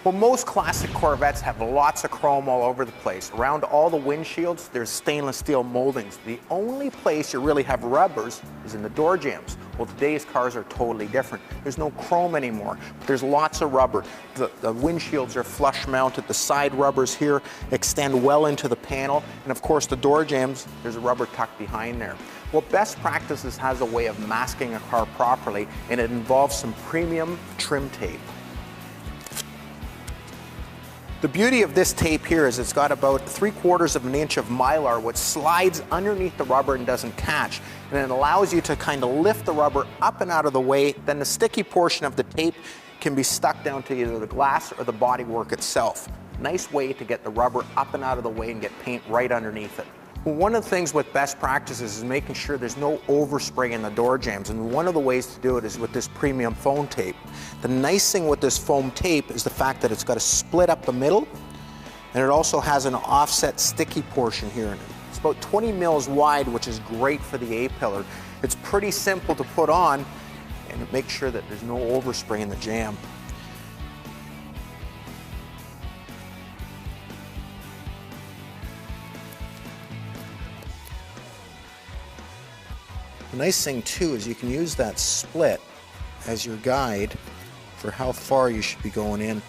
Well, most classic Corvettes have lots of chrome all over the place. Around all the windshields, there's stainless steel moldings. The only place you really have rubbers is in the door jambs. Well, today's cars are totally different. There's no chrome anymore, but there's lots of rubber. The windshields are flush mounted. The side rubbers here extend well into the panel. And of course, the door jambs, there's a rubber tucked behind there. Well, Best Practices has a way of masking a car properly, and it involves some premium trim tape. The beauty of this tape here is it's got about 3/4 of an inch of mylar, which slides underneath the rubber and doesn't catch. And it allows you to kind of lift the rubber up and out of the way. Then the sticky portion of the tape can be stuck down to either the glass or the bodywork itself. Nice way to get the rubber up and out of the way and get paint right underneath it. One of the things with Best Practices is making sure there's no overspray in the door jambs, and one of the ways to do it is with this premium foam tape. The nice thing with this foam tape is the fact that it's got a split up the middle, and it also has an offset sticky portion here in it. It's about 20 mils wide, which is great for the A-pillar. It's pretty simple to put on, and it makes sure that there's no overspray in the jamb. The nice thing too is you can use that split as your guide for how far you should be going in.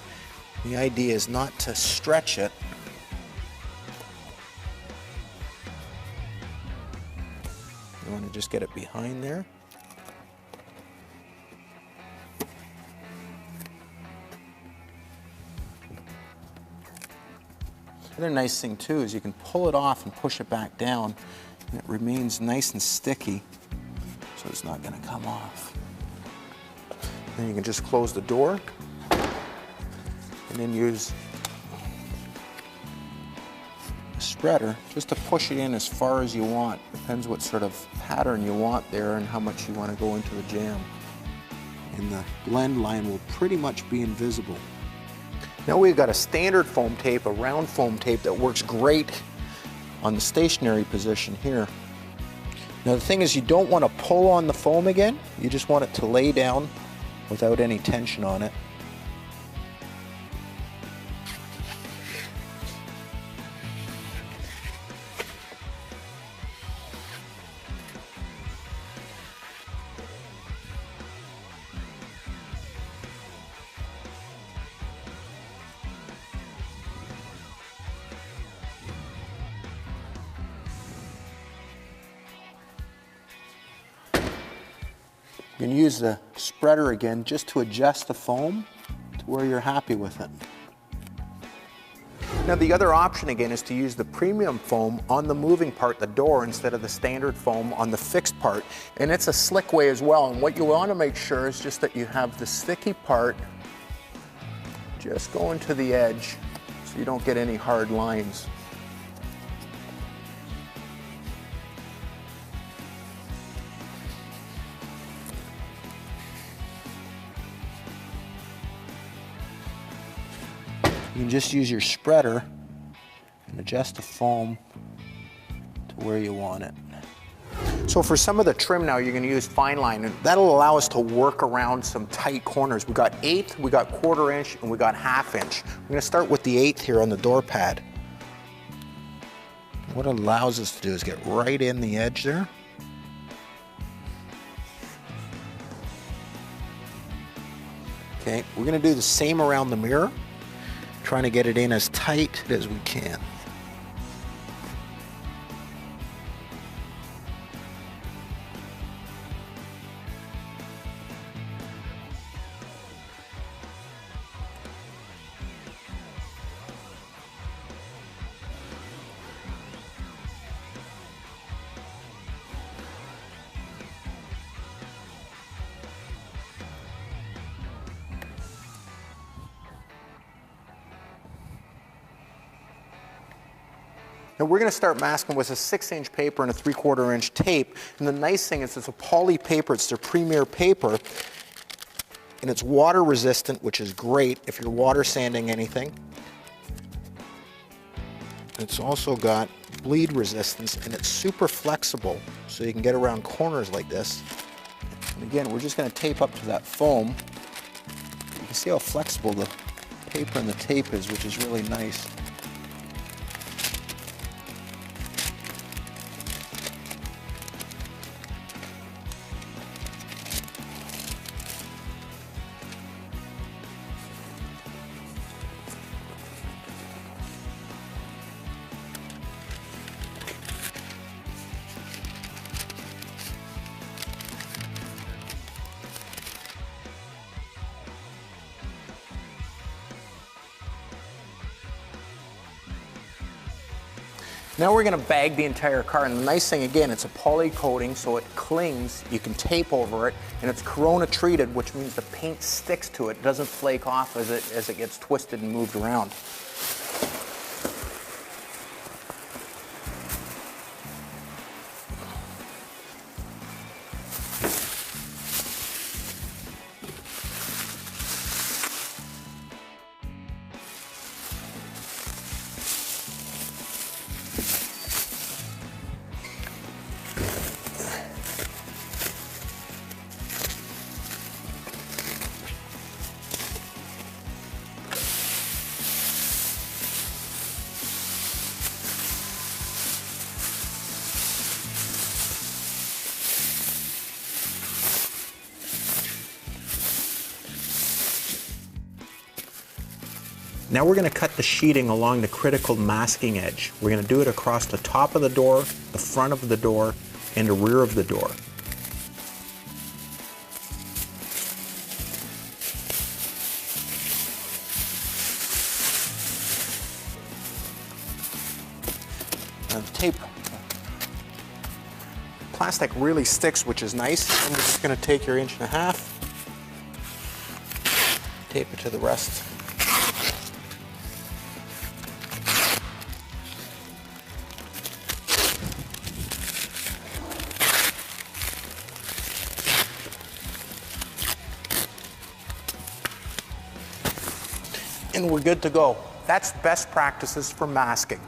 The idea is not to stretch it. You want to just get it behind there. The other nice thing too is you can pull it off and push it back down, and it remains nice and sticky. So it's not going to come off. Then you can just close the door and then use a spreader just to push it in as far as you want. Depends what sort of pattern you want there and how much you want to go into the jamb. And the blend line will pretty much be invisible. Now we've got a standard foam tape, a round foam tape that works great on the stationary position here. Now the thing is, you don't want to pull on the foam again, you just want it to lay down without any tension on it. You can use the spreader again just to adjust the foam to where you're happy with it. Now the other option again is to use the premium foam on the moving part, the door, instead of the standard foam on the fixed part. And it's a slick way as well. And what you want to make sure is just that you have the sticky part just going to the edge so you don't get any hard lines. You can just use your spreader and adjust the foam to where you want it. So for some of the trim now, you're going to use fine line, and that'll allow us to work around some tight corners. We got 1/8, we got 1/4 inch, and we got 1/2 inch. We're going to start with the 1/8 here on the door pad. What it allows us to do is get right in the edge there. Okay, we're going to do the same around the mirror, trying to get it in as tight as we can. Now we're going to start masking with a 6-inch paper and a 3/4 inch tape. And the nice thing is it's a poly paper, it's their premier paper, and it's water resistant, which is great if you're water sanding anything. It's also got bleed resistance, and it's super flexible, so you can get around corners like this. And again, we're just going to tape up to that foam. You can see how flexible the paper and the tape is, which is really nice. Now we're going to bag the entire car, and the nice thing again, it's a poly coating so it clings, you can tape over it, and it's corona treated, which means the paint sticks to it, doesn't flake off as it gets twisted and moved around. Now we're going to cut the sheeting along the critical masking edge. We're going to do it across the top of the door, the front of the door, and the rear of the door. Now the tape, plastic really sticks, which is nice. I'm just going to take your 1.5 inches, tape it to the rest. And we're good to go. That's best practices for masking.